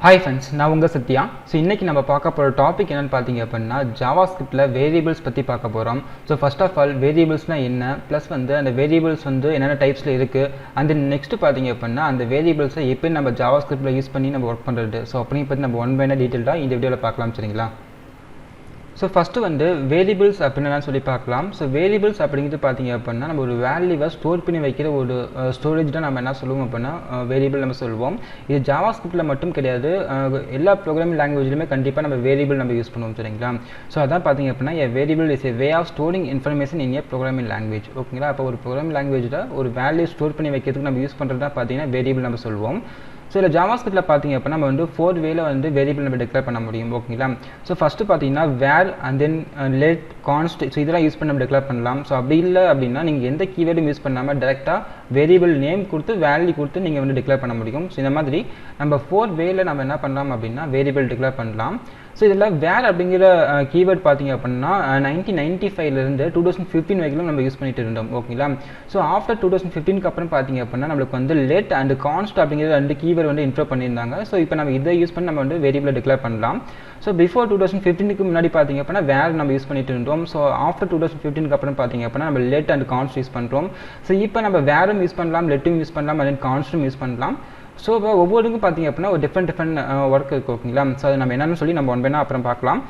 Hi friends, நான் உங்க Sathya. So இன்னைக்கு நம்ம பார்க்க போகிற டாபிக் என்னன்னு பார்த்தீங்க அப்படின்னா ஜாவாஸ்கிரிப்டில் வேரியபிள்ஸ் பற்றி பார்க்க போகிறோம். ஸோ ஃபர்ஸ்ட் ஆஃப் ஆல் வேரியபிள்ஸ்னால் என்ன, ப்ளஸ் வந்து அந்த வேரியபிள்ஸ் வந்து என்னென்ன டைப்ஸில் இருக்குது, அண்ட் நெக்ஸ்ட் பார்த்தீங்க அப்படின்னா அந்த வேரியபிள்ஸை எப்படி நம்ம ஜாவாஸ்கிரிப்டில் யூஸ் பண்ணி நம்ம ஒர்க் பண்ணுறது. ஸோ அப்படிங்க பற்றி நம்ம ஒன் பை ஒன் டீட்டெயிலாக இந்த வீடியோவில் பார்க்கலாம். சரிங்களா? ஸோ ஃபஸ்ட்டு வந்து வேரியபிள்ஸ் அப்படின்னா சொல்லி பார்க்கலாம். ஸோ வேரியபிள்ஸ் அப்படிங்கிறது பார்த்தீங்க அப்படின்னா நம்ம ஒரு வேல்யூவை ஸ்டோர் பண்ணி வைக்கிற ஒரு ஸ்டோரேஜ் தான் நம்ம என்ன சொல்லுவோம் அப்படின்னா வேரியபிள் நம்ம சொல்லுவோம். இது ஜாவாஸ்கிரிப்டில் மட்டும் கிடையாது, எல்லா ப்ரோக்ராமிங் லாங்குவேஜ்லையுமே கண்டிப்பாக நம்ம வேரியபிள் நம்ம யூஸ் பண்ணுவோம். சரிங்களா? ஸோ அதான் பார்த்தீங்க அப்படின்னா variable is a way of storing information in a programming language. ஓகேங்களா? அப்போ ஒரு ப்ரோக்ராமிங் லாங்குவேஜில் ஒரு வேல்யூ ஸ்டோர் பண்ணி வைக்கிறதுக்கு நம்ம யூஸ் பண்ணுறது தான் பார்த்தீங்கன்னா வேரியபிள் நம்ம சொல்லுவோம். ஸோ இதில் ஜாவாஸ்கிரிப்டில் பார்த்தீங்க அப்படின்னா நம்ம வந்து 4 வேல வந்து வேரியபிள் நம்ம டிக்ளேர் பண்ண முடியும். ஓகேங்களா? ஸோ ஃபஸ்ட்டு பார்த்தீங்கன்னா var and then let const. So இதெல்லாம் யூஸ் பண்ணி நம்ம டிக்ளேர் பண்ணலாம். ஸோ அப்படி இல்லை அப்படின்னா நீங்கள் எந்த கீவேர்டும் யூஸ் பண்ணாமல் டேரெக்டாக வேரியபிள் நேம் கொடுத்து வேல்யூ கொடுத்து நீங்கள் வந்து டிக்ளேர் பண்ண முடியும். ஸோ இந்த மாதிரி நம்ம 4 வேல நம்ம என்ன பண்ணலாம் அப்படின்னா வேரியபிள் டிக்ளேர் பண்ணலாம். ஸோ இதில் வேர் அப்படிங்கிற கீவேர்ட் பார்த்தீங்க அப்படின்னா 1995லேருந்து 2015 வரைக்கும் நம்ம யூஸ் பண்ணிட்டு இருந்தோம். ஓகேங்களா? ஸோ ஆஃப்டர் 2015க்கு அப்புறம் பார்த்தீங்க அப்படின்னா நம்மளுக்கு வந்து லெட் அண்ட் கான்ஸ்ட் அப்படிங்கிற 2 கீவேர்ட் வந்து இன்ட்ரோ பண்ணியிருந்தாங்க. ஸோ இப்போ நம்ம இதை யூஸ் பண்ணி நம்ம வந்து வேரியபிளை டிக்ளேர் பண்ணலாம். ஸோ பிஃபோர் 2015க்கு முன்னாடி பார்த்தீங்க அப்படின்னா வேர் நம்ம யூஸ் பண்ணிட்டு இருந்தோம். ஸோ ஆஃப்டர் 2015க்கு அப்புறம் பார்த்தீங்க அப்படின்னா நம்ம லெட் அண்ட் கான்ஸ்ட் யூஸ் பண்ணுறோம். ஸோ இப்போ நம்ம வேரும் யூஸ் பண்ணலாம், லெட்டும் யூஸ் பண்ணலாம், அண்ட் கான்ஸ்ட்டும் யூஸ் பண்ணலாம். ஸோ இப்போ ஒவ்வொருக்கும் பார்த்தீங்க அப்படின்னா ஒரு டிஃப்ரெண்ட் ஒர்க் இருக்குது. ஓகேங்களா? ஸோ அது நம்ம என்னென்னு சொல்லி நம்ம ஒன் பை ஒன் அப்புறம் பார்க்கலாம்.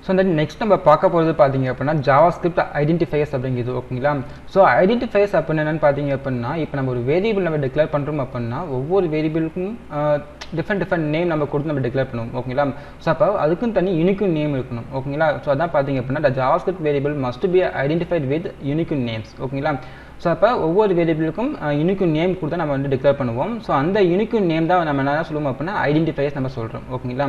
ஸோ அந்த நெக்ஸ்ட் நம்ம பார்க்க போகிறது பார்த்தீங்க அப்படின்னா ஜாவாஸ்கிரிப்ட் ஐடென்டிஃபையர்ஸ் அப்படிங்கிறது. ஓகேங்களா? ஸோ ஐடென்டிஃபையர்ஸ் அப்படின்னு என்னென்னு பார்த்தீங்க அப்படின்னா இப்போ நம்ம ஒரு வேரியபிள் நம்ம டிக்ளேர் பண்ணுறோம் அப்படின்னா ஒவ்வொரு வேரியபிளுக்கும் டிஃப்ரெண்ட் நேம் நம்ம கொடுத்து நம்ம டிக்ளேர் பண்ணுவோம். ஓகேங்களா? ஸோ அப்போ அதுக்கும் தனி யூனிக் நேம் இருக்கணும். ஓகேங்களா? ஸோ அதான் பார்த்தீங்க அப்படின்னா JavaScript variable must be identified with unique names. ஓகேங்களா? ஸோ அப்போ ஒவ்வொரு வேரியபிளுக்கும் யூனிக் நேம் கொடுத்தா நம்ம வந்து டிக்ளேர் பண்ணுவோம். ஸோ அந்த யூனிக் நேம் தான் நம்ம என்ன சொல்லுவோம் அப்படின்னா ஐடென்டிஃபையர்ஸ் நம்ம சொல்கிறோம். ஓகேங்களா?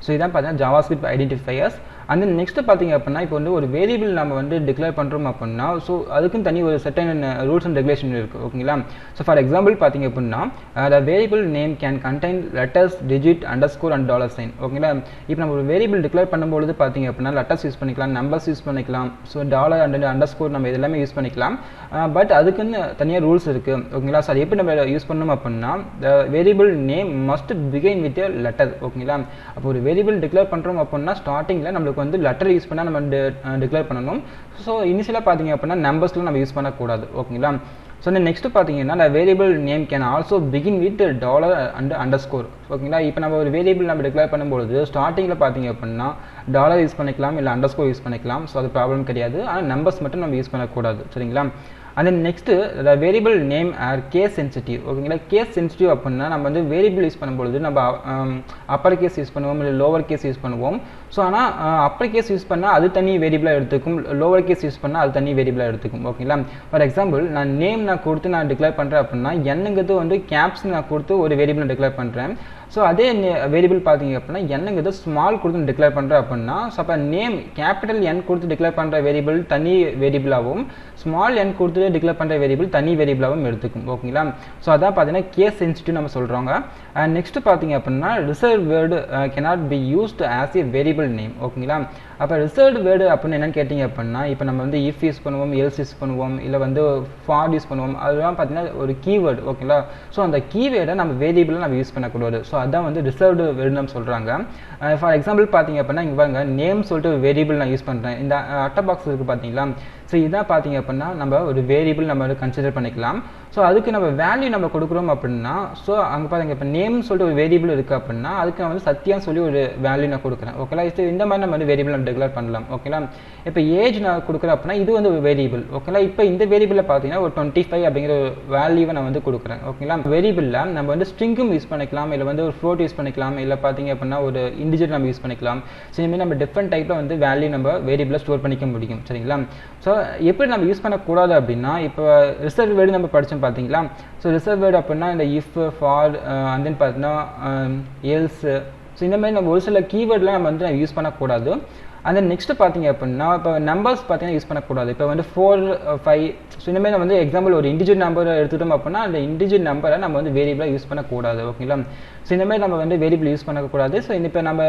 ஸோ இதான் பார்த்தீங்கன்னா ஜாவாஸ்கிரிப்ட் ஐடென்டிஃபையர்ஸ். அந்த நெக்ஸ்ட் பார்த்தீங்க அப்படின்னா இப்போ வந்து ஒரு வேரியபிள் நம்ம வந்து டிக்ளேர் பண்ணுறோம் அப்படின்னா ஸோ அதுக்கும் தனி ஒரு செர்டைன் ரூல்ஸ் அண்ட் ரெகுலேஷன் இருக்குது. ஓகேங்களா? ஸோ ஃபார் எக்ஸாம்பிள் பார்த்தீங்க அப்படின்னா the variable name can contain letters, digit, underscore and dollar sign. ஓகேங்களா? இப்போ நம்ம ஒரு வேரியபிள் டிக்ளேர் பண்ணும்போது பார்த்தீங்க அப்படின்னா லெட்டர்ஸ் யூஸ் பண்ணிக்கலாம், நம்பர்ஸ் யூஸ் பண்ணிக்கலாம், ஸோ டாலர் அண்ட் அண்டர்ஸ்கோர் நம்ம இதெல்லாமே யூஸ் பண்ணிக்கலாம். பட் அதுக்குன்னு தனியாக ரூல்ஸ் இருக்குது. ஓகேங்களா? ஸோ அது எப்படி நம்ம யூஸ் பண்ணணும் அப்படின்னா the variable name must begin with a letter. ஓகேங்களா? அப்போ ஒரு வேரியபிள் டிக்ளேர் பண்ணுறோம் அப்படின்னா ஸ்டார்டிங்கில் நம்மளுக்கு வந்து லெட்டர் யூஸ் பண்ணால் நம்ம டிக்ளேர் பண்ணணும். ஸோ இனிஷியலாக பார்த்தீங்க அப்படின்னா நம்பர்ஸ்லாம் நம்ம யூஸ் பண்ணக்கூடாது. ஓகேங்களா? ஸோ நெக்ஸ்ட் பார்த்தீங்கன்னா இந்த variable name can also begin with dollar and underscore. ஓகேங்களா? இப்போ நம்ம ஒரு வேரியபிள் நம்ம டிக்ளேர் பண்ணும்போது ஸ்டார்டிங்கில் பார்த்தீங்க அப்படின்னா டாலர் யூஸ் பண்ணிக்கலாம், இல்லை அண்டர்ஸ்கோர் யூஸ் பண்ணிக்கலாம். ஸோ அது ப்ராப்ளம் கிடையாது. ஆனால் நம்பர்ஸ் மட்டும் நம்ம யூஸ் பண்ணக்கூடாது. சரிங்களா? And then next the variable name are case sensitive. ஓகேங்களா? கேஸ் சென்சிட்டிவ் அப்படின்னா நம்ம வந்து வேரியபிள் யூஸ் பண்ணும்பொழுது நம்ம அப்பர் கேஸ் யூஸ் பண்ணுவோம், இல்லை லோவர் கேஸ் யூஸ் பண்ணுவோம். ஸோ ஆனால் அப்பர் கேஸ் யூஸ் பண்ணால் அது தனி வேரியபிளாக எடுத்துக்கும், லோவர் கேஸ் யூஸ் பண்ணால் அது தனி வேரியபிளாக எடுத்துக்கும். ஓகேங்களா? ஃபார் எக்ஸாம்பிள் நான் நேம் நான் கொடுத்து நான் டிக்ளேர் பண்ணுறேன் அப்படின்னா என்னங்கிறது வந்து கேப்ஸ் நான் கொடுத்து ஒரு வேரியபிள் டிக்ளேர் பண்ணுறேன். ஸோ அதே வேரியபிள் பார்த்தீங்க அப்படின்னா என்னங்கிறது ஸ்மால் கொடுத்து டிக்ளேர் பண்ணுறேன் அப்படின்னா ஸோ அப்போ நேம் கேபிட்டல் என் கொடுத்து டிக்ளேர் பண்ணுற வேரியபிள் தனி வேரியபிளாகவும் ஸ்மால் என் கொடுத்து டிக்ளேர் பண்ணுற வேரியபிள் தனி வேரியபிளாகவும் எடுத்துக்கும். ஓகேங்களா? ஸோ அதான் பார்த்தீங்கன்னா கேஸ் சென்சிட்டிவ் நம்ம சொல்கிறாங்க. அண்ட் நெக்ஸ்ட் பார்த்தீங்க அப்படின்னா reserve word cannot be used as a variable name. ஓகேங்களா? அப்போ ரிசர்வ்டு வேர்டு அப்படின்னு என்னென்னு கேட்டிங்க அப்படின்னா இப்போ நம்ம வந்து இஃப் யூஸ் பண்ணுவோம், எல்ஸ் யூஸ் பண்ணுவோம், இல்லை வந்து ஃபார் யூஸ் பண்ணுவோம். அதெல்லாம் பார்த்தீங்கன்னா ஒரு கீவேர்டு. ஓகேங்களா? ஸோ அந்த கீவேர்டை நம்ம வேரியபிளாக நம்ம யூஸ் பண்ணக்கூடாது. ஸோ அதான் வந்து ரிசர்வ்டு வேர்டு நம்ம சொல்கிறாங்க. ஃபார் எக்ஸாம்பிள் பார்த்தீங்க அப்படின்னா இங்கே பாருங்க நேம் சொல்லிட்டு வேரியபிள் நான் யூஸ் பண்ணுறேன். இந்த அட்டை பாக்ஸ் இருக்குது பார்த்தீங்களா? ஸோ இதான் பார்த்தீங்க அப்படின்னா நம்ம ஒரு வேரியபிள் நம்ம வந்து கன்சிடர் பண்ணிக்கலாம். ஸோ அதுக்கு நம்ம வேல்யூ நம்ம கொடுக்குறோம் அப்படின்னா ஸோ அங்கே பாருங்க இப்போ நேம் சொல்லிட்டு ஒரு வேரியபிள் இருக்குது அப்படின்னா அதுக்கு நான் வந்து சத்தியான்னு சொல்லி ஒரு வேல்யூ நான் கொடுக்குறேன். ஓகேங்களா? இது இந்த மாதிரி நம்ம வந்து வேரியபிள் நம்ம டிக்ளேர் பண்ணலாம். ஓகேங்களா? இப்போ ஏஜ் நான் கொடுக்குறேன் அப்படின்னா இது வந்து ஒரு வேரியபிள். ஓகேங்களா? இப்போ இந்த வேரியபிளில் பார்த்தீங்கன்னா ஒரு 25 அப்படிங்கிற ஒரு வேல்யூவை நான் வந்து கொடுக்குறேன். ஓகேங்களா? வேரியபிளில் நம்ம வந்து ஸ்ட்ரிங்கும் யூஸ் பண்ணிக்கலாம், இல்லை வந்து ஒரு ஃப்ளோட் யூஸ் பண்ணிக்கலாம், இல்லை பார்த்தீங்க அப்படின்னா ஒரு இன்டிஜர் நம்ம யூஸ் பண்ணிக்கலாம். ஸோ இதுமாதிரி நம்ம டிஃப்ரெண்ட் டைப்பில் வந்து வேல்யூ நம்ம வேரியபிளில் ஸ்டோர் பண்ணிக்க முடியும். சரிங்களா? ஸோ எப்படி நம்ம யூஸ் பண்ணக்கூடாது அப்படின்னா இப்போ ரிசர்வ் வேர்டு நம்ம படித்தோம் பார்த்தீங்களா? ஸோ ரிசர்வ் வேர்டு அப்படின்னா இந்த இஃப், ஃபார், அண்ட் தென் பார்த்தீங்கன்னா எல்ஸ். ஸோ இந்த மாதிரி நம்ம ஒரு சில கீவேர்ட்லாம் நம்ம வந்து யூஸ் பண்ணக்கூடாது. அந்த நெக்ஸ்ட் பார்த்தீங்க அப்படின்னா இப்போ நம்பர்ஸ் பார்த்தீங்கன்னா யூஸ் பண்ணக்கூடாது. இப்போ வந்து 4, 5 ஸோ இந்தமாதிரி நம்ம வந்து எக்ஸாம்பிள் ஒரு இன்டிஜர் நம்பரை எடுத்துட்டோம் அப்படின்னா அந்த இன்டிஜர் நம்பரை நம்ம வந்து வேரியபிளாக யூஸ் பண்ணக்கூடாது. ஓகேங்களா? ஸோ இந்த மாதிரி நம்ம வந்து வேரியபிள் யூஸ் பண்ணக்கூடாது. ஸோ இப்போ நம்ம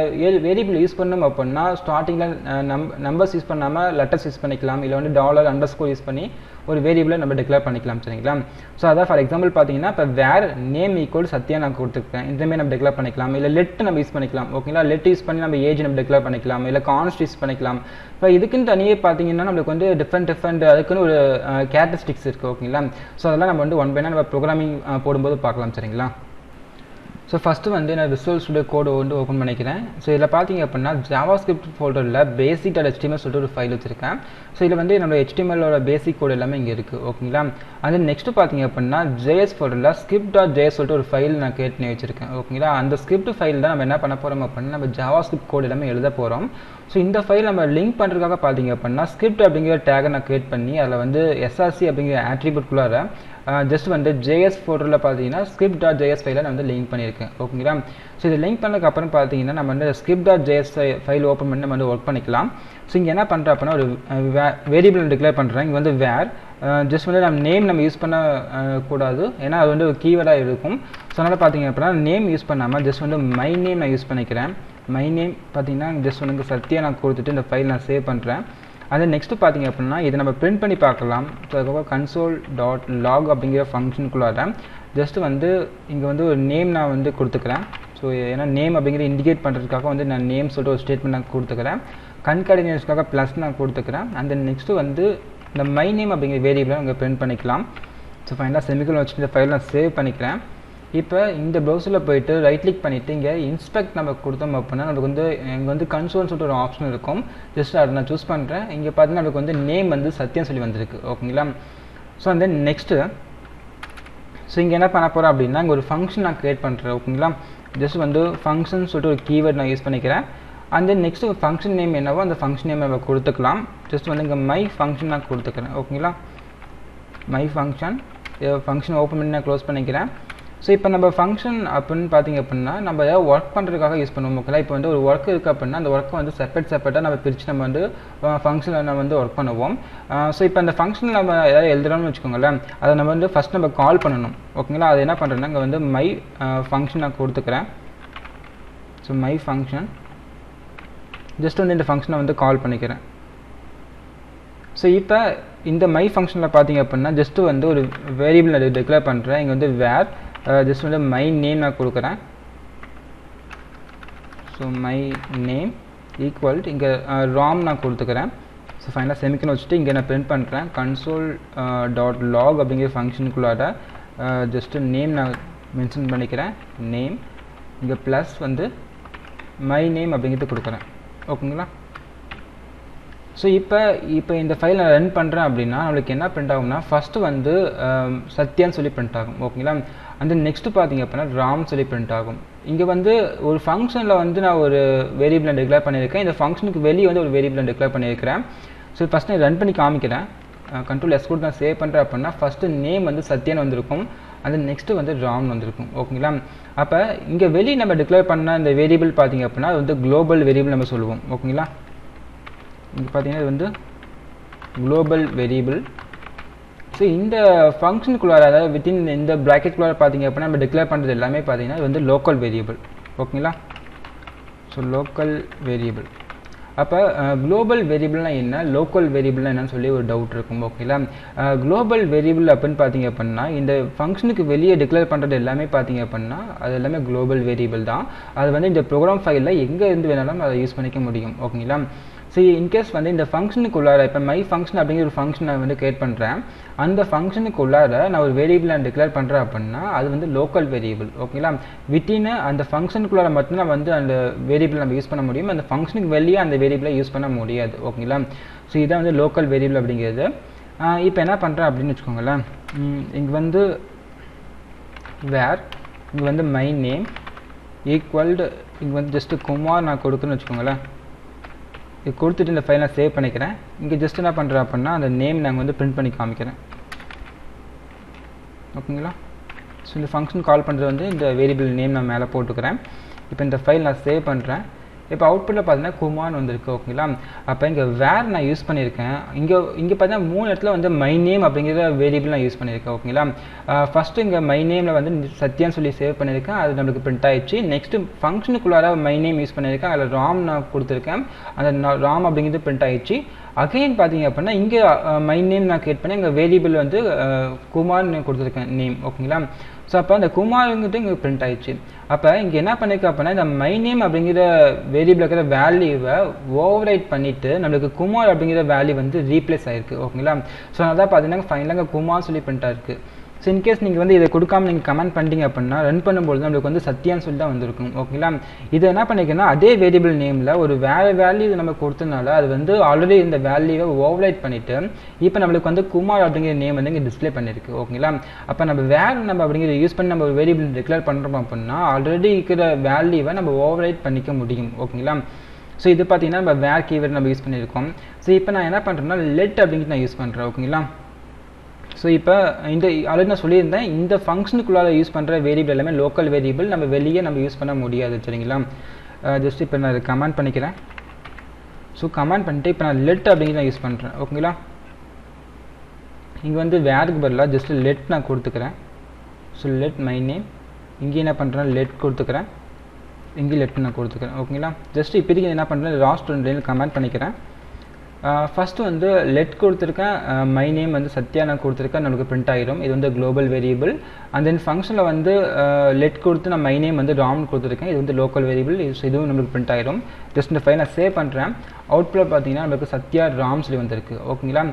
வேரியபிள் யூஸ் பண்ணோம் அப்படின்னா ஸ்டார்டிங்கில் நம்பர்ஸ் யூஸ் பண்ணாமல் லெட்டர்ஸ் யூஸ் பண்ணிக்கலாம், இல்லை வந்து டாலர் அண்டர்ஸ்கோர் யூஸ் பண்ணி ஒரு வேரியபிளை நம்ம டிக்ளேர் பண்ணிக்கலாம். சரிங்களா? ஸோ அதான் ஃபார் எக்ஸாம்பிள் பார்த்தீங்கன்னா இப்போ வேர் நேம் ஈக்குவல் சத்யா நான் கொடுத்துருக்கேன், இந்தமாதிரி நம்ம டிக்ளேர் பண்ணிக்கலாம். இல்லை லெட் நம்ம யூஸ் பண்ணிக்கலாம். ஓகேங்களா? லெட் யூஸ் பண்ணி நம்ம ஏஜ் நம்ம டிக்ளேர் பண்ணிக்கலாம், இல்லை கான்ஸ்ட் யூஸ் பண்ணிக்கலாம். இப்போ இதுக்குன்னு தனியே பார்த்தீங்கன்னா நம்மளுக்கு வந்து டிஃப்ரெண்ட் அதுக்குன்னு ஒரு கேரக்டரிஸ்டிக்ஸ் இருக்குது. ஓகேங்களா? ஸோ அதெல்லாம் நம்ம வந்து ஒன் பை நம்ம ப்ரோக்ராமிங் போடும்போது பார்க்கலாம். சரிங்களா? ஸோ ஃபஸ்ட்டு வந்து நான் விசுவல் ஸ்டுடியோ கோடு வந்து ஓப்பன் பண்ணிக்கிறேன். ஸோ இதில் பார்த்தீங்க அப்படின்னா ஜாவாஸ்கிரிப்ட் ஃபோல்டரில் basic.html சொல்லிட்டு ஒரு ஃபைல் வச்சுருக்கேன். ஸோ இதில் வந்து நம்மளோட HTML-ஓட பேசிக் கோடு எல்லாமே இங்கே இருக்குது. ஓகேங்களா? அது நெக்ஸ்ட்டு பார்த்தீங்க அப்படின்னா ஜேஎஸ் ஃபோல்டரில் script.js சொல்லிட்டு ஒரு ஃபைல் நான் கிரியேட் பண்ணி வச்சுருக்கேன். ஓகேங்களா? அந்த ஸ்கிரிப்ட் ஃபைல் தான் நம்ம என்ன பண்ண போகிறோம் அப்படின்னா நம்ம ஜாவாஸ்கிரிப்ட் கோடு எல்லாமே எழுத போகிறோம். ஸோ இந்த ஃபைல் நம்ம லிங்க் பண்ணுறதுக்காக பார்த்தீங்க அப்படின்னா ஸ்கிரிப்ட் அப்படிங்கிற டேகை நான் கிரியேட் பண்ணி அதில் வந்து SRC அப்படிங்கிற ஆட்ரிபியூட்குள்ளார ஜஸ்ட் வந்து ஜேஎஸ் ஃபோல்டரில் பார்த்தீங்கன்னா script.js ஃபைலை நான் வந்து லிங்க் பண்ணியிருக்கேன். ஓகேங்களா? ஸோ இது லிங்க் பண்ணதுக்கப்புறம் பார்த்தீங்கன்னா நம்ம வந்து script.js ஃபைல் ஓப்பன் பண்ணி நம்ம வந்து ஒர்க் பண்ணிக்கலாம். ஸோ இங்கே என்ன பண்ணுறேன் அப்படின்னா ஒரு வேரியபிள் டிக்ளேர் பண்ணுறேன். இங்கே வந்து வேர் ஜஸ்ட் வந்து நம்ம நேம் நம்ம யூஸ் பண்ண கூடாது, ஏன்னா அது வந்து ஒரு கீவேர்டாக இருக்கும். ஸோ அதனால் பார்த்தீங்க அப்படின்னா நேம் யூஸ் பண்ணாமல் ஜஸ்ட் வந்து மை நேம் நான் யூஸ் பண்ணிக்கிறேன். மை நேம் பார்த்தீங்கன்னா ஜஸ்ட் வந்து சத்யா நான் கொடுத்துட்டு இந்த ஃபைல் நான் சேவ் பண்ணுறேன். அது நெக்ஸ்ட்டு பார்த்தீங்க அப்படின்னா இதை நம்ம பிரிண்ட் பண்ணி பார்க்கலாம். ஸோ அதுக்கப்புறம் console.log அப்படிங்கிற ஃபங்க்ஷனுக்குள்ளார ஜஸ்ட் வந்து இங்கே வந்து ஒரு நேம் நான் வந்து கொடுத்துக்கிறேன். ஸோ ஏன்னா நேம் அப்படிங்கிற இண்டிகேட் பண்ணுறதுக்காக வந்து நான் நேம் சொல்லிட்டு ஒரு ஸ்டேட்மெண்ட் நான் கொடுத்துக்கிறேன். கன்கார்டினேஷனுக்காக ப்ளஸ் நான் கொடுத்துக்கிறேன். அண்ட் தென் நெக்ஸ்ட்டு வந்து இந்த மை நேம் அப்படிங்கிற வேரியபிளை அங்கே பிரிண்ட் பண்ணிக்கலாம். ஸோ ஃபைனலாக செமிகோலன் வச்சுட்டு இந்த ஃபைல் நான் சேவ் பண்ணிக்கிறேன். இப்போ இந்த ப்ரௌசரில் போய்ட்டு ரைட் கிளிக் பண்ணிவிட்டு இங்கே இன்ஸ்பெக்ட் நம்ம கொடுத்தோம் அப்படின்னா நமக்கு வந்து இங்கே வந்து கன்சோல்னு சொல்லிட்டு ஒரு ஆப்ஷன் இருக்கும். ஜஸ்ட் அதை நான் சூஸ் பண்ணுறேன். இங்கே பார்த்தீங்கன்னா நமக்கு வந்து நேம் வந்து சத்யம் சொல்லி வந்திருக்கு. ஓகேங்களா? ஸோ அந்த நெக்ஸ்ட்டு ஸோ இங்கே என்ன பண்ண போகிறேன் அப்படின்னா இங்கே ஒரு ஃபங்க்ஷன் நான் க்ரியேட் பண்ணுறேன். ஓகேங்களா? ஜஸ்ட் வந்து ஃபங்க்ஷன் சொல்லிட்டு ஒரு கீவேர்ட் நான் யூஸ் பண்ணிக்கிறேன். And then next function name என்னவோ அந்த ஃபங்க்ஷன் நேம் நம்ம கொடுத்துக்கலாம். ஜஸ்ட் வந்து இங்கே மை ஃபங்க்ஷன் நான் கொடுத்துக்கிறேன். ஓகேங்களா? மை ஃபங்க்ஷன் ஓப்பன் பண்ணி நான் க்ளோஸ் பண்ணிக்கிறேன். ஸோ இப்போ நம்ம ஃபங்க்ஷன் அப்படின்னு பார்த்தீங்க அப்படின்னா நம்ம ஏதாவது ஒர்க் பண்ணுறதுக்காக யூஸ் பண்ணுவோம். ஓகேங்களா? இப்போ வந்து ஒரு ஒர்க் இருக்குது அப்படின்னா அந்த ஒர்க்கை வந்து செப்பரேட்டாக நம்ம பிரித்து நம்ம வந்து ஃபங்க்ஷனில் நம்ம வந்து ஒர்க் பண்ணுவோம். ஸோ இப்போ அந்த ஃபங்க்ஷனில் நம்ம ஏதாவது எழுதுறோம்னு வச்சுக்கோங்களேன், அதை நம்ம வந்து ஃபஸ்ட் நம்ம கால் பண்ணணும். ஓகேங்களா? அது என்ன பண்ணுறேன்னா இங்கே வந்து மை ஃபங்க்ஷன் நான் கொடுத்துக்கிறேன். ஸோ மை ஃபங்க்ஷன் ஜஸ்ட் வந்து இந்த ஃபங்க்ஷனை வந்து கால் பண்ணிக்கிறேன். ஸோ இப்போ இந்த மை ஃபங்க்ஷனில் பார்த்தீங்க அப்படின்னா ஜஸ்ட்டு வந்து ஒரு வேரியபிள் நான் டிக்ளேர் பண்ணுறேன். இங்கே வந்து வேர் ஜஸ்ட் வந்து மை நேம் நான் கொடுக்குறேன். ஸோ மை நேம் ஈக்குவல் இங்கே ராம் நான் கொடுத்துக்கிறேன். ஸோ ஃபைனலாக செமிக்கன் வச்சுட்டு இங்கே நான் பிரிண்ட் பண்ணுறேன். console.log அப்படிங்கிற ஃபங்க்ஷனுக்குள்ளார ஜஸ்ட்டு நேம் நான் மென்ஷன் பண்ணிக்கிறேன். நேம் இங்கே ப்ளஸ் வந்து மை நேம் அப்படிங்கிறது கொடுக்குறேன். ஓகேங்களா? ஸோ இப்போ இந்த ஃபைல் நான் ரன் பண்ணுறேன் அப்படின்னா நம்மளுக்கு என்ன பிரிண்ட் ஆகும்னா ஃபஸ்ட்டு வந்து சத்யான்னு சொல்லி பிரிண்ட் ஆகும். ஓகேங்களா? அந்த நெக்ஸ்ட்டு பார்த்தீங்க அப்படின்னா ராம் சொல்லி பிரிண்ட் ஆகும். இங்கே வந்து ஒரு ஃபங்க்ஷனில் வந்து நான் ஒரு வேரியபிளை டிக்ளேர் பண்ணியிருக்கேன். இந்த ஃபங்க்ஷனுக்கு வெளியே வந்து ஒரு வேரியபிளை டிக்ளேர் பண்ணியிருக்கிறேன். ஸோ ஃபஸ்ட் நான் ரன் பண்ணி காமிக்கிறேன். Ctrl S கொடுத்து நான் சேவ் பண்ணுறேன் அப்படின்னா ஃபஸ்ட்டு நேம் வந்து சத்யான்னு வந்திருக்கும். அது நெக்ஸ்ட்டு வந்து ராம் வந்திருக்கும். ஓகேங்களா? அப்போ இங்கே வெளியே நம்ம டிக்ளேர் பண்ண இந்த வேரியபிள் பார்த்தீங்க அப்படின்னா அது வந்து குளோபல் வேரியபிள் நம்ம சொல்லுவோம். ஓகேங்களா? இங்கே பார்த்தீங்கன்னா இது வந்து குளோபல் வேரியபிள். ஸோ இந்த ஃபங்க்ஷனுக்குள்ளார அதாவது வித்தின் இந்த ப்ராக்கெட்குள்ளார பார்த்தீங்க அப்படின்னா நம்ம டிக்ளேர் பண்ணுறது எல்லாமே பார்த்தீங்கன்னா இது வந்து லோக்கல் வேரியபிள். ஓகேங்களா? So local variable. அப்போ குளோபல் வேரியபிள்னால் என்ன, லோக்கல் வேரியபிள்னால் என்னன்னு சொல்லி ஒரு டவுட் இருக்கும். ஓகேங்களா? குளோபல் வேரியபிள் அப்படின்னு பார்த்தீங்க அப்படின்னா இந்த ஃபங்க்ஷனுக்கு வெளியே டிக்ளேர் பண்ணுறது எல்லாமே பார்த்தீங்க அப்படின்னா அது எல்லாமே குளோபல் வேரியபிள் தான். அது வந்து இந்த ப்ரோக்ராம் ஃபைலில் எங்கே இருந்து வேணாலும் அதை யூஸ் பண்ணிக்க முடியும். ஓகேங்களா? ஸோ இன்கேஸ் வந்து இந்த ஃபங்க்ஷனுக்குள்ளார இப்போ மை ஃபங்க்ஷன் அப்படிங்கிற ஒரு ஃபங்க்ஷன் நான் வந்து கிரியேட் பண்ணுறேன். அந்த ஃபங்க்ஷனுக்குள்ளார நான் ஒரு வேரியபிள் நான் டிக்ளேர் பண்ணுறேன் அப்படின்னா அது வந்து லோக்கல் வேரியபிள். ஓகேங்களா? வித்தின் அந்த ஃபங்க்ஷனுக்குள்ளார மட்டும் நம்ம வந்து அந்த வேரியபிள் நம்ம யூஸ் பண்ண முடியும். அந்த ஃபங்க்ஷனுக்கு வெளியே அந்த வேரியபிளை யூஸ் பண்ண முடியாது. ஓகேங்களா? ஸோ இதான் வந்து லோக்கல் வேரியபிள் அப்படிங்கிறது. இப்போ என்ன பண்ணுறேன் அப்படின்னு வச்சுக்கோங்களேன், இங்கே வந்து வேர் இங்கே வந்து மை நேம் ஈக்குவல்டு இங்கே வந்து ஜஸ்ட்டு குமார் நான் கொடுக்குன்னு வச்சுக்கோங்களேன். இது கொடுத்துட்டு இந்த ஃபைல் நான் சேவ் பண்ணிக்கிறேன். இங்கே ஜஸ்ட் என்ன பண்ணுறேன் அப்படின்னா அந்த நேம் நாங்கள் வந்து பிரிண்ட் பண்ணி காமிக்கிறேன். ஓகேங்களா? ஸோ இந்த ஃபங்க்ஷன் கால் பண்ணுறது வந்து இந்த வேரியபிள் நேம் நான் மேலே போட்டுக்கிறேன். இப்போ இந்த ஃபைல் நான் சேவ் பண்ணுறேன். இப்போ அவுட்புட்டில் பார்த்தீங்கன்னா குமார்னு வந்திருக்கு ஓகேங்களா. அப்போ இங்கே வேர் நான் யூஸ் பண்ணியிருக்கேன். இங்கே பார்த்தீங்கன்னா 3 இடத்துல வந்து மை நேம் அப்படிங்கிற வேரியபிள் நான் யூஸ் பண்ணியிருக்கேன் ஓகேங்களா. ஃபஸ்ட்டு இங்கே மை நேமில் வந்து சத்யான்னு சொல்லி சேவ் பண்ணியிருக்கேன், அது நம்மளுக்கு பிரிண்ட் ஆயிடுச்சு. நெக்ஸ்ட்டு ஃபங்க்ஷனுக்குள்ளார மை நேம் யூஸ் பண்ணியிருக்கேன், அதில் ராம் நான் கொடுத்துருக்கேன், அந்த ராம் அப்படிங்கிறது பிரிண்ட் ஆயிடுச்சு. அகைன் பார்த்தீங்க அப்படின்னா இங்கே மை நேம் நான் கிரியேட் பண்ணி இங்கே வேரியபிள் வந்து குமார்னு கொடுத்துருக்கேன் நேம் ஓகேங்களா. ஸோ அப்போ அந்த குமாருங்கிட்ட இங்கே பிரிண்ட் ஆயிடுச்சு. அப்போ இங்கே என்ன பண்ணியிருக்கேன் அப்படின்னா இந்த மை நேம் அப்படிங்கிற வேரியபிள் இருக்கிற வேல்யூவை ஓவர் ரைட் பண்ணிவிட்டு நம்மளுக்கு குமார் அப்படிங்கிற வேல்யூ வந்து ரீப்ளேஸ் ஆயிருக்கு ஓகேங்களா. ஸோ அதான் பார்த்தீங்கன்னா ஃபைனலாக குமார் சொல்லி பிரிண்ட் ஆயிருக்கு. ஸோ இன்கேஸ் நீங்கள் வந்து இதை கொடுக்காம நீங்கள் கமெண்ட் பண்ணிட்டீங்க அப்படின்னா ரன் பண்ணும்போது நம்மளுக்கு வந்து சத்யான்னு சொல்லி தான் வந்திருக்கும் ஓகேங்களா. இது என்ன பண்ணிக்கன்னா அதே வேரியபிள் நேமில் ஒரு வேறு வேல்யூ நம்ம கொடுத்தனால அது வந்து ஆல்ரெடி இந்த வேல்யூவை ஓவர்ரைட் பண்ணிவிட்டு இப்போ நம்மளுக்கு வந்து குமார் அப்படிங்கிற நேம் வந்து இங்கே டிஸ்பிளே பண்ணியிருக்கு ஓகேங்களா. அப்போ நம்ம அப்படிங்கிறத யூஸ் பண்ணி நம்ம ஒரு வேரியபிள் டிக்ளேர் பண்ணுறோம் அப்படின்னா ஆல்ரெடி இருக்கிற வேல்யூவை நம்ம ஓவர்ரைட் பண்ணிக்க முடியும் ஓகேங்களா. ஸோ இது பார்த்தீங்கன்னா நம்ம வேர் கீவேர்ட் நம்ம யூஸ் பண்ணியிருக்கோம். ஸோ இப்போ நான் என்ன பண்ணுறேன்னா லெட் அப்படிங்கிறது நான் யூஸ் பண்ணுறேன் ஓகேங்களா. ஸோ இப்போ இந்த ஆல்ரெடி நான் சொல்லியிருந்தேன் இந்த ஃபங்க்ஷனுக்குள்ளார யூஸ் பண்ணுற வேரியபிள் எல்லாமே லோக்கல் வேரியபிள், நம்ம வெளியே நம்ம யூஸ் பண்ண முடியாது சரிங்களா. ஜஸ்ட் இப்போ நான் அதை கமெண்ட் பண்ணிக்கிறேன். ஸோ கமெண்ட் பண்ணிட்டு இப்போ நான் லெட் அப்படிங்கிறது நான் யூஸ் பண்ணுறேன் ஓகேங்களா. இங்கே வந்து வேருக்கு பதிலாக ஜஸ்ட் லெட் நான் கொடுத்துக்கிறேன். ஸோ லெட் மை நேம், இங்கே என்ன பண்ணுறேன் லெட் கொடுத்துக்கிறேன், இங்கே லெட் நான் கொடுத்துக்கிறேன் ஓகேங்களா. ஜஸ்ட் இப்போதைக்கு என்ன பண்ணுறேன் லாஸ்ட் 2 லைன் கமெண்ட் பண்ணிக்கிறேன். ஃபஸ்ட்டு வந்து லெட் கொடுத்துருக்கேன், மை நேம் வந்து சத்யா நான் கொடுத்துருக்கேன், நம்மளுக்கு பிரிண்ட் ஆகிடும். இது வந்து குளோபல் வேரியபிள். அண்ட் தென் ஃபங்க்ஷனில் வந்து லெட் கொடுத்து நான் மை நேம் வந்து ராம்னு கொடுத்துருக்கேன், இது வந்து லோக்கல் வேரியபிள், இதுவும் நம்மளுக்கு பிரிண்ட் ஆகிடும். ஜஸ்ட் இந்த ஃபைல் நான் சேவ் பண்ணுறேன். அவுட்புட்டில் பார்த்தீங்கன்னா நம்மளுக்கு சத்யா ராம் சொல்லி வந்திருக்கு ஓகேங்களா.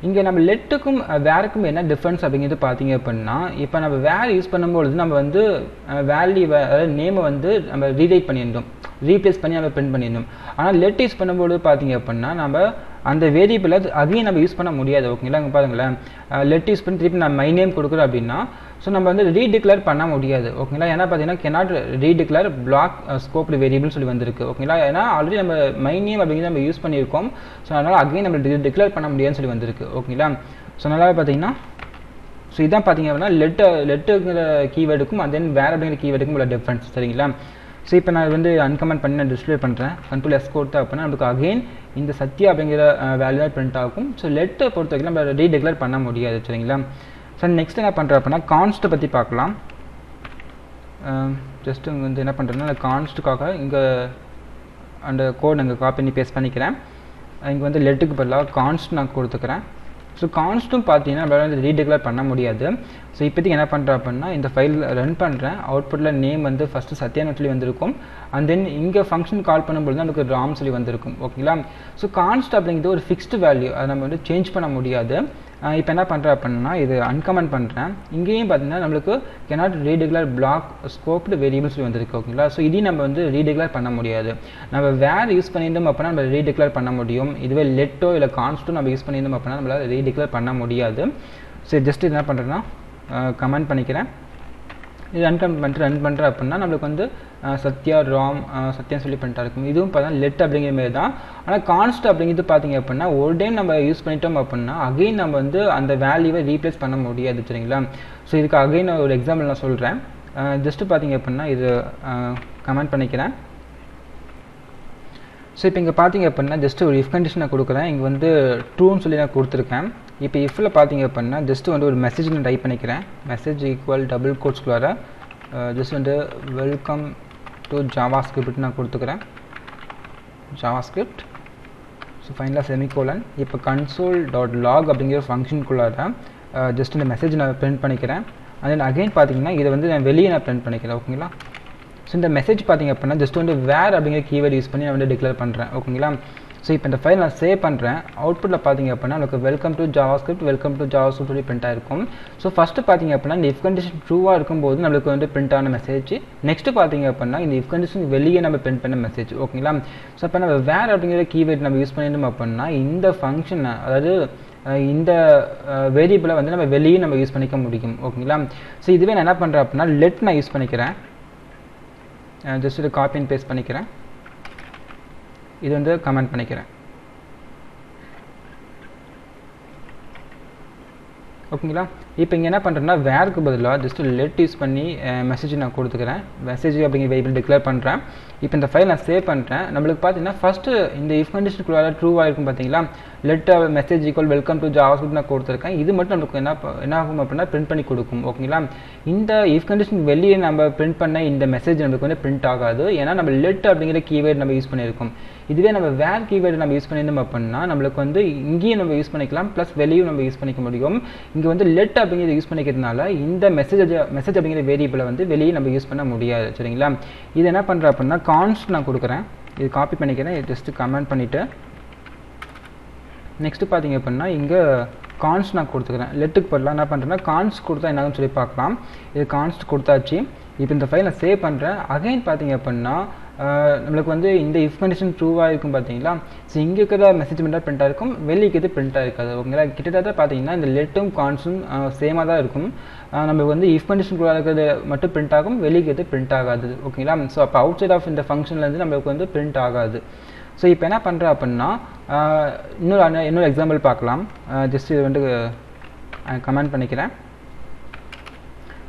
இங்கே நம்ம லெட்டுக்கும் வேருக்கும் என்ன டிஃப்ரென்ஸ் அப்படிங்கிறது பார்த்தீங்க அப்படின்னா இப்போ நம்ம வேர் யூஸ் பண்ணும்பொழுது நம்ம வந்து வேல்யூவை அதாவது நேமை வந்து நம்ம ரீரைட் பண்ணியிருந்தோம், ரீப்ளேஸ் பண்ணி நம்ம பிரிண்ட் பண்ணியிருந்தோம். ஆனால் லெட் யூஸ் பண்ணும்போது பார்த்தீங்க அப்படின்னா நம்ம அந்த வேரியபிளை அகைன் நம்ம யூஸ் பண்ண முடியாது ஓகேங்களா. இங்கே பாருங்களேன் லெட் யூஸ் பண்ணி திருப்பி நான் மை நேம் கொடுக்குறோம் அப்படின்னா ஸோ நம்ம வந்து ரீடிக்ளேர் பண்ண முடியாது ஓகேங்களா. ஏன்னா பார்த்தீங்கன்னா cannot ரீடிக்ளேர் பிளாக் ஸ்கோப்டு வேரியபிள் சொல்லி வந்திருக்கு ஓகேங்களா. ஏன்னா ஆல்ரெடி நம்ம மை நேம் அப்படிங்கிறது நம்ம யூஸ் பண்ணியிருக்கோம். ஸோ அதனால் அகைன் நம்ம டிக்ளேர் பண்ண முடியாதுன்னு சொல்லி வந்திருக்கு ஓகேங்களா. ஸோ அதனால் பார்த்தீங்கன்னா ஸோ இதான் பார்த்தீங்க அப்படின்னா லெட்டுங்கிற கீவேர்டுக்கும் அண்ட் தென் வேர் அப்படிங்கிற கீவேர்டுக்கும் உள்ள டிஃப்ரென்ஸ் சரிங்களா. ஸோ இப்போ நான் வந்து அன்கமெண்ட் பண்ணி நான் டிஸ்பிளே பண்ணுறேன், கண்ட்ரோல் எஸ் கொடுத்து அப்படின்னா நமக்கு அகைன் இந்த சத்யா அப்படிங்கிற வேல்யூ தான் பிரிண்ட் ஆகும். ஸோ லெட்டை பொறுத்த வரைக்கும் நம்ம ரீடிக்ளேர் பண்ண முடியாது சரிங்களா. ஸோ நெக்ஸ்ட் என்ன பண்ணுறேன் அப்படின்னா கான்ஸ்ட்டை பற்றி பார்க்கலாம். ஜஸ்ட்டு வந்து என்ன பண்ணுறேன்னா கான்ஸ்ட்டுக்காக இங்கே அந்த கோட் நாங்கள் காப்பி பண்ணி பேஸ்ட் பண்ணிக்கிறேன். இங்கே வந்து லெட்டுக்கு பதிலாக கான்ஸ்ட் நான் கொடுத்துக்கிறேன். ஸோ கான்ஸ்ட்டும் பார்த்தீங்கன்னா நம்மளால் வந்து ரீடிக்ளேர் பண்ண முடியாது. ஸோ இப்போதைக்கு என்ன பண்ணுறேன் அப்படின்னா இந்த ஃபைல் ரன் பண்ணுறேன். அவுட்புட்டில் நேம் வந்து ஃபஸ்ட்டு சத்யான்னு சொல்லி வந்திருக்கும், அண்ட் தென் இங்கே ஃபங்க்ஷன் கால் பண்ணும்போது நமக்கு ராம் சொல்லி வந்திருக்கும் ஓகேங்களா. ஸோ கான்ஸ்ட் அப்படிங்கிறது ஒரு ஃபிக்ஸ்டு வேல்யூ, அதை நம்ம வந்து சேஞ்ச் பண்ண முடியாது. இப்போ என்ன பண்ணுறேன் அப்படின்னா இது அன்கமெண்ட் பண்ணுறேன். இங்கேயும் பார்த்தீங்கன்னா நம்மளுக்கு cannot ரீடிக்ளேர் பிளாக் ஸ்கோப்டு வேரியபிள்ஸ் சொல்லி வந்திருக்கு ஓகேங்களா. ஸோ இதையும் நம்ம வந்து ரீடிக்ளேர் பண்ண முடியாது. நம்ம வேர் யூஸ் பண்ணியிருந்தோம் அப்படின்னா நம்ம ரீடிக்ளேர் பண்ண முடியும். இதுவே லெட்டோ இல்லை கான்ஸ்ட்டோ நம்ம யூஸ் பண்ணியிருந்தோம் அப்படின்னா நம்மளால் ரீடிக்ளேர் பண்ண முடியாது. ஸோ ஜஸ்ட் என்ன பண்ணுறேன்னா கமெண்ட் பண்ணிக்கிறேன். இது அன்கமெண்ட் பண்ணிட்டு ரன் பண்ணுறேன் அப்படின்னா நம்மளுக்கு வந்து சத்யா ராம் சத்யான்னு சொல்லி பண்ணிட்டா இருக்கும். இதுவும் பார்த்தீங்கன்னா லெட் அப்படிங்கிற மாதிரி தான். ஆனால் கான்ஸ்ட் அப்படிங்கிறது பார்த்தீங்க அப்படின்னா ஒரு டைம் நம்ம யூஸ் பண்ணிட்டோம் அப்படின்னா அகைன் நம்ம வந்து அந்த வேல்யூவை ரீப்ளேஸ் பண்ண முடியாது சரிங்களா. ஸோ இதுக்கு அகைன் ஒரு எக்ஸாம்பிள் நான் சொல்கிறேன். ஜஸ்ட்டு பார்த்தீங்க அப்படின்னா இது கமெண்ட் பண்ணிக்கிறேன். ஸோ இப்போ இங்கே பார்த்தீங்க அப்படின்னா ஜஸ்ட் ஒரு இஃப் கண்டிஷன் நான் கொடுக்குறேன். இங்கே வந்து ட்ரூன்னு சொல்லி நான் கொடுத்துருக்கேன். இப்போ இஃப்பில் பார்த்தீங்க அப்படின்னா ஜஸ்ட்டு வந்து ஒரு மெசேஜ் நான் டைப் பண்ணிக்கிறேன். மெசேஜ் ஈக்குவல் டபுள் கோட்ஸ்குள்ளார ஜஸ்ட் வந்து வெல்கம் டு ஜாவாஸ்கிரிப்ட் நான் கொடுத்துக்கிறேன், ஜாவாஸ்கிரிப்ட். ஸோ ஃபைனலாக செமிகோலன். இப்போ console.log அப்படிங்கிற ஃபங்க்ஷனுக்குள்ளார ஜஸ்ட் இந்த மெசேஜ் நான் பிரிண்ட் பண்ணிக்கிறேன். அண்ட் தென் அகைன் பார்த்தீங்கன்னா இதை வந்து நான் வெளியே நான் பிரிண்ட் பண்ணிக்கிறேன் ஓகேங்களா. ஸோ இந்த மெசேஜ் பார்த்தீங்க அப்படின்னா ஜஸ்ட் வந்து வேர் அப்படிங்கிற கீவேர்ட் யூஸ் பண்ணி நான் வந்து டிக்ளேர் பண்ணுறேன் ஓகேங்களா. ஸோ இப்போ இந்த ஃபைல் நான் சேவ் பண்ணுறேன். அவுட்புட்டில் பார்த்தீங்க அப்படின்னா நமக்கு வெல்கம் டு ஜாவாஸ்கிரிப்ட் சொல்லி பிரிண்ட் ஆகிருக்கும். ஸோ ஃபஸ்ட்டு பார்த்தீங்க அப்படின்னா இந்த இஃப் கண்டிஷன் ட்ரூவாக இருக்கும்போது நம்மளுக்கு வந்து பிரிண்ட் ஆன மெசேஜ். நெக்ஸ்ட்டு பார்த்தீங்க அப்படின்னா இந்த இஃப் கண்டிஷன் வெளியே நம்ம பிரிண்ட் பண்ண மெசேஜ் ஓகேங்களா. ஸோ இப்போ நம்ம வேர் அப்படிங்கிற கீவேர்ட் நம்ம யூஸ் பண்ணிட்டோம் அப்படின்னா இந்த ஃபங்க்ஷன் அதாவது இந்த வேரியபிளை வந்து நம்ம வெளியே நம்ம யூஸ் பண்ணிக்க முடியும் ஓகேங்களா. ஸோ இதுவே நான் என்ன பண்ணுறேன் அப்படின்னா லெட் நான் யூஸ் பண்ணிக்கிறேன். ஜஸ்ட் இது காப்பி அண்ட் பேஸ்ட் பண்ணிக்கிறேன். இது வந்து கமெண்ட் பண்ணிக்கிறேன் ஓகேங்களா. இப்போ இங்கே என்ன பண்ணுறேன்னா வேருக்கு பதிலாக ஜஸ்ட் லெட் யூஸ் பண்ணி மெசேஜ் நான் கொடுத்துக்கிறேன். மெசேஜ் அப்படிங்கிற வேரியபிள் டிக்ளேர் பண்ணுறேன். இப்போ இந்த ஃபைல் நான் சேவ் பண்ணுறேன். நம்மளுக்கு பார்த்தீங்கன்னா ஃபஸ்ட்டு இந்த இஃப் கண்டிஷனுக்குள்ள ட்ரூவாக இருக்கும் பார்த்தீங்களா, let message equal welcome to JavaScript நான் கொடுத்துருக்கேன். இது மட்டும் நமக்கு என்ன ஆகும் அப்படின்னா பிரிண்ட் பண்ணி கொடுக்கும். ஓகேங்களா, இந்த இஃப் கண்டிஷன் வெளியே நம்ம பிரிண்ட் பண்ண இந்த மெசேஜ் நம்மளுக்கு வந்து பிரிண்ட் ஆகாது. ஏன்னா நம்ம லெட் அப்படிங்கிற கீவேர்டு நம்ம யூஸ் பண்ணியிருக்கோம். இதுவே நம்ம வேர் கீவேர்டு நம்ம யூஸ் பண்ணியிருந்தோம் அப்படின்னா நம்மளுக்கு வந்து இங்கேயும் நம்ம யூஸ் பண்ணிக்கலாம், ப்ளஸ் வெளியும் நம்ம யூஸ் பண்ணிக்க முடியும். இங்கே வந்து லெட் அப்படிங்கிறத யூஸ் பண்ணிக்கிறதுனால இந்த மெசேஜ் அப்படிங்கிற வேரியபிளை வந்து வெளியே நம்ம யூஸ் பண்ண முடியாது. சரிங்களா, இது என்ன பண்ணுறேன் அப்படின்னா கான்ஸ்ட் நான் கொடுக்குறேன். இது காப்பி பண்ணிக்கிறேன். இது ஜஸ்ட்டு கமெண்ட் பண்ணிவிட்டு நெக்ஸ்ட்டு பார்த்தீங்க அப்படின்னா இங்கே கான்ஸ்ட் நான் கொடுத்துக்கிறேன். லெட்டுக்கு பதிலாக என்ன பண்ணுறேன்னா கான்ஸ்ட் கொடுத்தா என்னன்னு சொல்லி பார்க்கலாம். இது கான்ஸ்ட் கொடுத்தாச்சு. இப்போ இந்த ஃபைல் நான் சேவ் பண்ணுறேன். அகைன் பார்த்தீங்க அப்படின்னா நம்மளுக்கு வந்து இந்த இஃப் கண்டிஷன் ட்ரூவாக இருக்கும் பார்த்தீங்களா. ஸோ இங்கே இருக்கிற மெசேஜ் மட்டும் பிரிண்ட்டாக இருக்கும், வெளிக்கு இது பிரிண்ட்டாக இருக்காது. ஓகேங்களா, கிட்டத்தட்ட பார்த்தீங்கன்னா இந்த லெட்டும் கான்ஸ்டும் சேமாக தான் இருக்கும். நம்ம வந்து இஃப் கண்டிஷனுக்குள்ளே இருக்கிறது மட்டும் பிரிண்ட் ஆகும், வெளிக்கு இது பிரிண்ட் ஆகாது. ஓகேங்களா, ஸோ அப்போ அவுட் சைட் ஆஃப் இந்த ஃபங்க்ஷன்லேருந்து நம்மளுக்கு வந்து பிரிண்ட் ஆகாது. ஸோ இப்போ என்ன பண்ணுறேன் அப்படின்னா இன்னொரு எக்ஸாம்பிள் பார்க்கலாம். ஜஸ்ட் இது வந்து கமெண்ட் பண்ணிக்கிறேன்.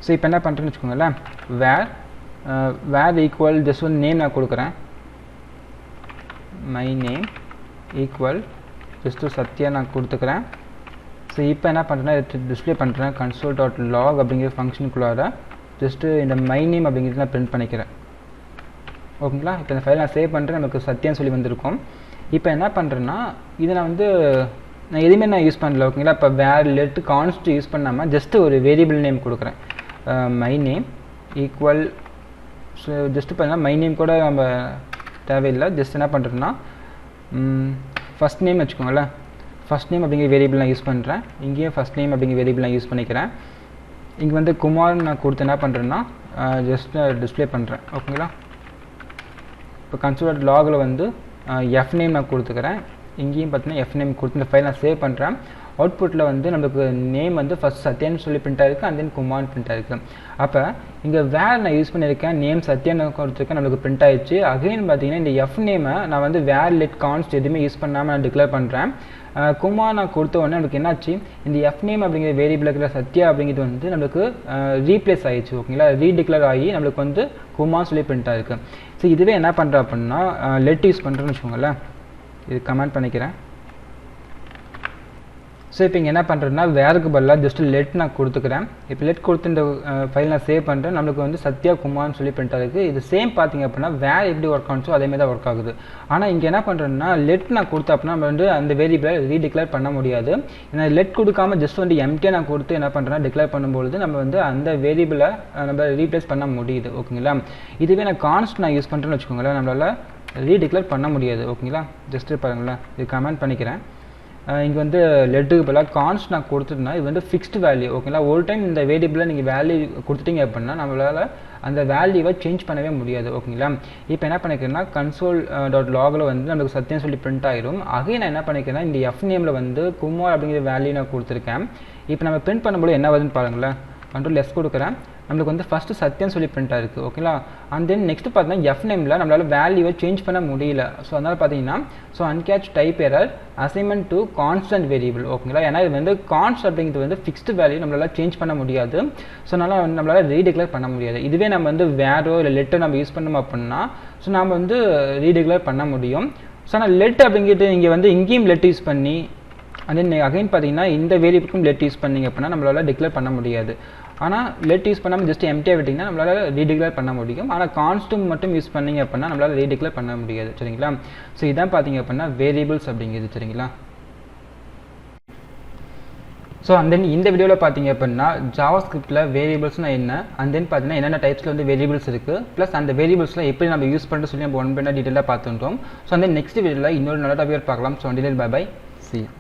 ஸோ இப்போ என்ன பண்ணுறேன்னு வச்சுக்கோங்களேன், வேர் ஈக்குவல் ஜஸ்ட் ஒரு நேம் நான் கொடுக்குறேன். My name equal just Sathya நான் கொடுத்துக்கிறேன். ஸோ இப்போ என்ன பண்ணுறேன்னா டிஸ்பிளே பண்ணுறேன். console.log அப்படிங்கிற ஃபங்க்ஷனுக்குள்ளார ஜஸ்ட்டு இந்த மை நேம் அப்படிங்கிறது நான் பிரிண்ட் பண்ணிக்கிறேன். ஓகேங்களா, இப்போ இந்த ஃபைல் நான் சேவ் பண்ணுறேன். நமக்கு சத்யான்னு சொல்லி வந்திருக்கும். இப்போ என்ன பண்ணுறேன்னா இதை நான் எதுவுமே நான் யூஸ் பண்ணல. ஓகேங்களா, இப்போ வேர் லெட் கான்ஸ்ட் யூஸ் பண்ணாமல் ஜஸ்ட்டு ஒரு வேரியபிள் நேம் கொடுக்குறேன். My name equal so just பார்த்தீங்கன்னா மை நேம் கூட நம்ம தேவையில்லை. ஜஸ்ட் என்ன பண்ணுறேன்னா ஃபஸ்ட் நேம் வச்சுக்கோங்களேன். ஃபஸ்ட் நேம் அப்படிங்கிற வேரியபிள் நான் யூஸ் பண்ணுறேன். இங்கேயும் ஃபஸ்ட் நேம் அப்படிங்கிற வேரியபிள் நான் யூஸ் பண்ணிக்கிறேன். இங்கே வந்து குமார் நான் கொடுத்து என்ன பண்ணுறேன்னா ஜஸ்ட் டிஸ்பிளே பண்ணுறேன். ஓகேங்களா, இப்போ console.logல வந்து எஃப் நேம் நான் கொடுத்துக்கிறேன். இங்கேயும் பார்த்தீங்கன்னா எஃப் நேம் கொடுத்து இந்த ஃபைல் நான் சேவ் பண்ணுறேன். அவுட்புட்டில் வந்து நம்மளுக்கு நேம் வந்து ஃபஸ்ட் சத்யான்னு சொல்லி பிரிண்ட் ஆகிருக்கு, அண்ட் தென் குமார் பிரிண்ட் ஆகிருக்கு. அப்போ இங்கே வேர் நான் யூஸ் பண்ணியிருக்கேன், நேம் சத்யான்னு கொடுத்துருக்கேன், நம்மளுக்கு பிரிண்ட் ஆகிடுச்சு. அகைன் பார்த்தீங்கன்னா இந்த எஃப் நேமை நான் வந்து வேர் லெட் கான்ஸ்ட் எதுவுமே யூஸ் பண்ணாமல் நான் டிக்ளேர் பண்ணுறேன். குமார் நான் கொடுத்த உடனே நம்மளுக்கு என்னாச்சு, இந்த எஃப் நேம் அப்படிங்கிற வேரியபிள் இருக்கிற சத்யா அப்படிங்கிறது வந்து நம்மளுக்கு ரீப்ளேஸ் ஆகிடுச்சு. ஓகேங்களா, ரீடிக்ளேர் ஆகி நம்மளுக்கு வந்து குமார் சொல்லி பிரிண்ட் ஆகிருக்கு. ஸோ இதுவே என்ன பண்ணுறேன் அப்படின்னா லெட் யூஸ் பண்ணுறேன்னு வச்சுக்கோங்களேன். இது கமெண்ட் பண்ணிக்கிறேன். ஸோ இப்போ இங்கே என்ன பண்ணுறேன்னா வேருக்கு பதிலாக ஜஸ்ட் லெட் நான் கொடுத்துக்கிறேன். இப்போ லெட் கொடுத்து இந்த ஃபைல் நான் சேவ் பண்ணுறேன். நம்மளுக்கு வந்து சத்யா குமார்னு சொல்லி பிரிண்ட் ஆகுது. இது சேம் பார்த்தீங்க அப்படின்னா வேர் எப்படி ஒர்க் ஆனிச்சோ அதேமாதிரி தான் ஒர்க் ஆகுது. ஆனால் இங்கே என்ன பண்ணுறேன்னா லெட் நான் கொடுத்தா அப்படின்னா நம்ம வந்து அந்த வேரியபிளை ரீடிக்ளேர் பண்ண முடியாது. ஏன்னா லெட் கொடுக்காம ஜஸ்ட் வந்து எம்டியாக நான் கொடுத்து என்ன பண்ணுறேன்னா டிக்ளேர் பண்ணும்பொழுது நம்ம வந்து அந்த வேரியபிளை நம்ம ரீப்ளேஸ் பண்ண முடியுது. ஓகேங்களா, இதுவே நான் கான்ஸ்ட் நான் யூஸ் பண்ணுறேன்னு வச்சுக்கோங்களேன், நம்மளால் ரீடிக்ளேர் பண்ண முடியாது. ஓகேங்களா, ஜஸ்ட்டு பாருங்களேன். இது கமெண்ட் பண்ணிக்கிறேன். இங்கே வந்து லெட்டுக்கு பதிலாக கான்ஸ்ட் நான் கொடுத்துட்டுனா இது வந்து ஃபிக்ஸ்டு வேல்யூ. ஓகேங்களா, ஒரு டைம் இந்த வேரியபிளில் நீங்கள் வேல்யூ கொடுத்துட்டீங்க அப்படின்னா நம்மளால் அந்த வேல்யூவை சேஞ்ச் பண்ணவே முடியாது. ஓகேங்களா, இப்போ என்ன பண்ணிக்கிறேன்னா console.logல வந்து நம்மளுக்கு சத்தியம் சொல்லி பிரிண்ட் ஆகிடும். அகைன் நான் என்ன பண்ணிக்கிறேன்னா இந்த எஃப் நேமில் வந்து குமார் அப்படிங்கிற வேல்யூ நான் கொடுத்துருக்கேன். இப்போ நம்ம பிரிண்ட் பண்ணும்போது என்ன வருதுன்னு பாருங்களேன். Ctrl+S கொடுக்குறேன். நம்மளுக்கு வந்து ஃபஸ்ட்டு சத்தியம் சொல்லி பிரிண்ட் ஆகிருக்கு. ஓகேங்களா, அண்ட் தென் நெக்ஸ்ட்டு பார்த்தீங்கன்னா எஃப் நேமில் நம்மளால் வேல்யூவை சேஞ்ச் பண்ண முடியல. ஸோ அதனால் பார்த்தீங்கன்னா uncaught type error assignment to constant variable. ஓகேங்களா, ஏன்னா இது வந்து கான்ஸ்ட் அப்படிங்கிறது வந்து ஃபிக்ஸ்டு வேல்யூ நம்மளால் சேஞ்ச் பண்ண முடியாது. ஸோ அதனால் நம்மளால் ரீடிக்ளேர் பண்ண முடியாது. இதுவே நம்ம வந்து வேரோ இல்லை லெட்டோ நம்ம யூஸ் பண்ணோம் அப்படின்னா நம்ம வந்து ரீடிக்ளேர் பண்ண முடியும். ஸோ ஆனால் லெட் அப்படிங்கிறது இங்கே வந்து இங்கேயும் லெட் யூஸ் பண்ணி அண்ட் தென் அகைன் பார்த்தீங்கன்னா இந்த வேரியபிளுக்கும் லெட் யூஸ் பண்ணிங்க அப்படின்னா நம்மளால் டிக்ளேர் பண்ண முடியாது. ஆனால் லெட் யூஸ் பண்ணாமல் ஜஸ்ட் எம்டியாக விட்டிங்கன்னா நம்மளால் ரீடிக்ளேர் பண்ண முடியும். ஆனால் கான்ஸ்ட்டும் மட்டும் யூஸ் பண்ணிங்க அப்படின்னா நம்மளால் ரீடிக்ளேர் பண்ண முடியாது. சரிங்களா, ஸோ இதான் பார்த்தீங்க அப்படின்னா வேரியபிள்ஸ் அப்படிங்கிறது. சரிங்களா, ஸோ அண்ட் தென் இந்த வீடியோவில் பார்த்தீங்க அப்படின்னா ஜாவாஸ்கிரிப்டில் வேரியபிள்ஸ்னால் என்ன, அண்ட் தென் பார்த்தீங்கன்னா என்னென்ன டைப்ஸில் வந்து வேரியபிள்ஸ் இருக்குது, ப்ளஸ் அந்த வேரியபிள்ஸ்லாம் எப்படி நம்ம யூஸ் பண்ணுறது சொல்லி நம்ம ஒன் பண்ண டீட்டெயிலாக பார்த்துட்டோம். ஸோ அந்த நெக்ஸ்ட் வீடியோவில் இன்னொரு நல்ல டாபிக் பார்க்கலாம். So until bye bye, see you.